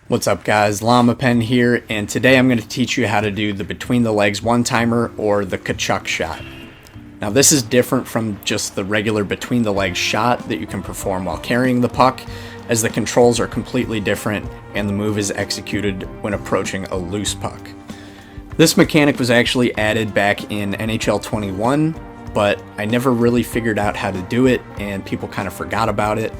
What's up guys, llamapen here, and today I'm going to teach you how to do the between the legs one-timer or the Tkachuk shot. Now this is different from just the regular between the legs shot that you can perform while carrying the puck, as the controls are completely different and the move is executed when approaching a loose puck. This mechanic was actually added back in NHL 21, but I never really figured out how to do it and people kind of forgot about it.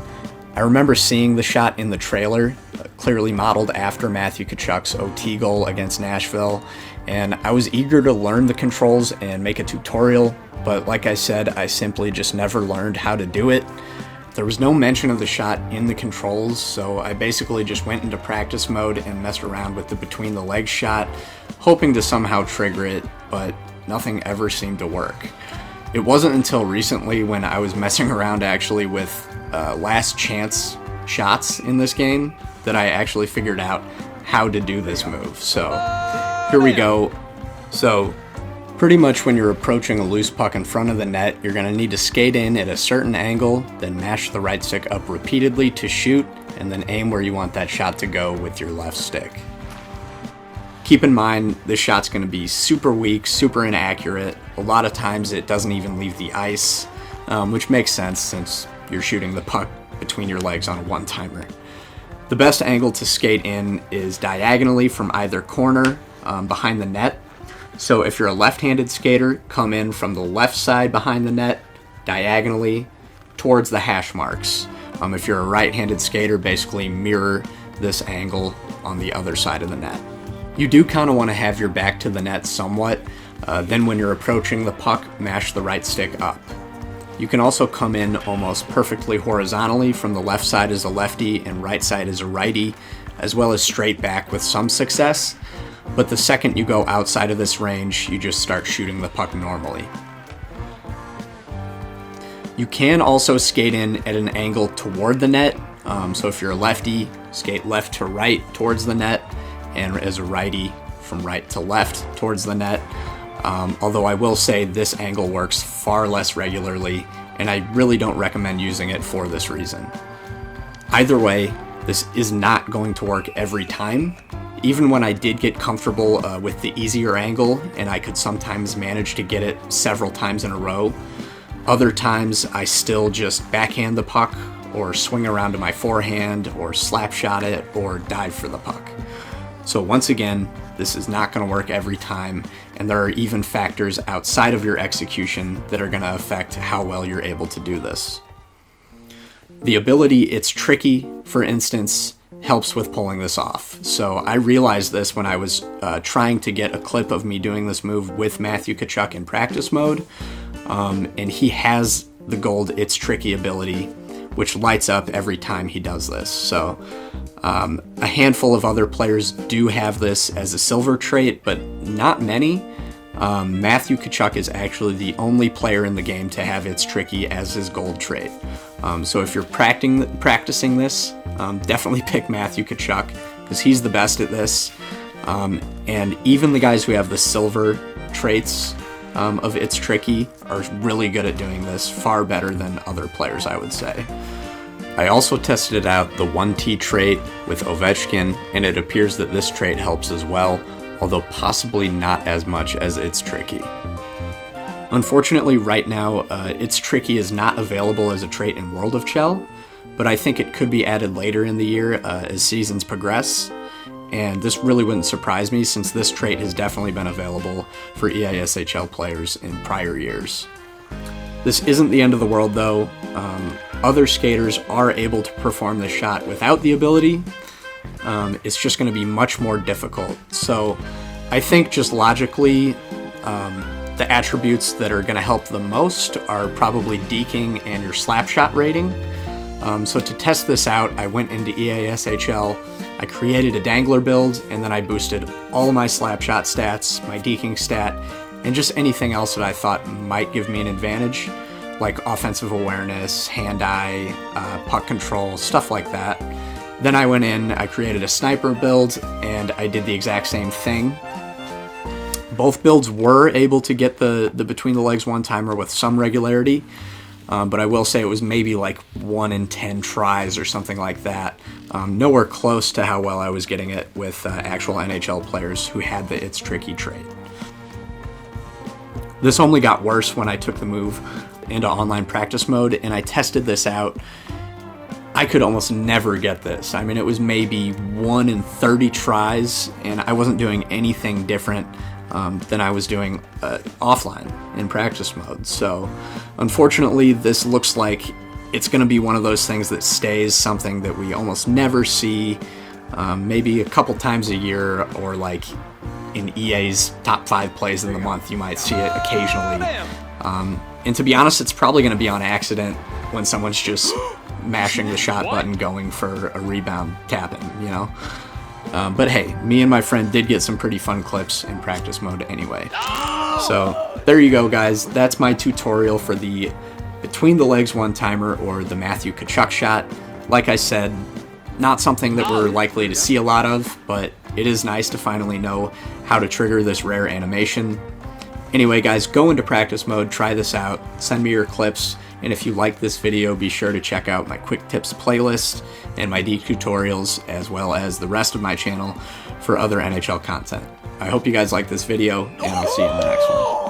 I remember seeing the shot in the trailer, clearly modeled after Matthew Tkachuk's OT goal against Nashville, and I was eager to learn the controls and make a tutorial, but like I said, I simply just never learned how to do it. There was no mention of the shot in the controls, so I basically just went into practice mode and messed around with the between the legs shot, hoping to somehow trigger it, but nothing ever seemed to work. It wasn't until recently when I was messing around actually with last chance shots in this game that I actually figured out how to do this move. So here we go. So pretty much when you're approaching a loose puck in front of the net, you're going to need to skate in at a certain angle, then mash the right stick up repeatedly to shoot, and then aim where you want that shot to go with your left stick. Keep in mind, this shot's going to be super weak, super inaccurate. A lot of times it doesn't even leave the ice, which makes sense since you're shooting the puck between your legs on a one-timer. The best angle to skate in is diagonally from either corner behind the net. So if you're a left-handed skater, come in from the left side behind the net, diagonally towards the hash marks. If you're a right-handed skater, basically mirror this angle on the other side of the net. You do kind of want to have your back to the net somewhat. Then when you're approaching the puck, mash the right stick up. You can also come in almost perfectly horizontally from the left side as a lefty and right side as a righty, as well as straight back with some success. But the second you go outside of this range, you just start shooting the puck normally. You can also skate in at an angle toward the net. So if you're a lefty, skate left to right towards the net, and as a righty, from right to left towards the net. Although I will say this angle works far less regularly, and I really don't recommend using it for this reason. Either way, this is not going to work every time. Even when I did get comfortable with the easier angle, and I could sometimes manage to get it several times in a row, other times I still just backhand the puck, or swing around to my forehand, or slap shot it, or dive for the puck. So once again, this is not going to work every time, and there are even factors outside of your execution that are going to affect how well you're able to do this. The ability "it's tricky," for instance, helps with pulling this off. So I realized this when I was trying to get a clip of me doing this move with Matthew Tkachuk in practice mode, and he has the gold "it's tricky" ability, which lights up every time he does this. So a handful of other players do have this as a silver trait, but not many. Matthew Tkachuk is actually the only player in the game to have "it's tricky" as his gold trait. So if you're practicing this, definitely pick Matthew Tkachuk, because he's the best at this. And even the guys who have the silver traits of "it's tricky" are really good at doing this, far better than other players, I would say. I also tested out the 1T trait with Ovechkin, and it appears that this trait helps as well, although possibly not as much as "it's tricky." Unfortunately, right now, "it's tricky" is not available as a trait in World of Chell, but I think it could be added later in the year as seasons progress, and this really wouldn't surprise me since this trait has definitely been available for EASHL players in prior years. This isn't the end of the world though. Other skaters are able to perform this shot without the ability. It's just going to be much more difficult. So I think just logically, the attributes that are going to help the most are probably deking and your slap shot rating. So to test this out, I went into EASHL, I created a dangler build, and then I boosted all my slap shot stats, my deking stat, and just anything else that I thought might give me an advantage, like offensive awareness, hand-eye, puck control, stuff like that. Then I went in, I created a sniper build, and I did the exact same thing. Both builds were able to get the between the legs one-timer with some regularity, but I will say it was maybe like 1 in 10 tries or something like that. Nowhere close to how well I was getting it with actual NHL players who had the It's Tricky trait. This only got worse when I took the move into online practice mode, and I tested this out. I could almost never get this. I mean, it was maybe 1 in 30 tries, and I wasn't doing anything different than I was doing offline in practice mode. So unfortunately, this looks like it's going to be one of those things that stays something that we almost never see, maybe a couple times a year, or like in EA's top 5 plays in the month, you might see it occasionally. And to be honest, it's probably going to be on accident when someone's just mashing the shot button going for a rebound tapping, you know? But hey, me and my friend did get some pretty fun clips in practice mode anyway. So there you go, guys. That's my tutorial for the between the legs one-timer, or the Matthew Tkachuk shot. Like I said, not something that we're likely to see a lot of, but it is nice to finally know how to trigger this rare animation. Anyway, guys, go into practice mode, try this out, send me your clips, and if you like this video, be sure to check out my quick tips playlist and my deke tutorials, as well as the rest of my channel for other NHL content. I hope you guys like this video, and I'll see you in the next one.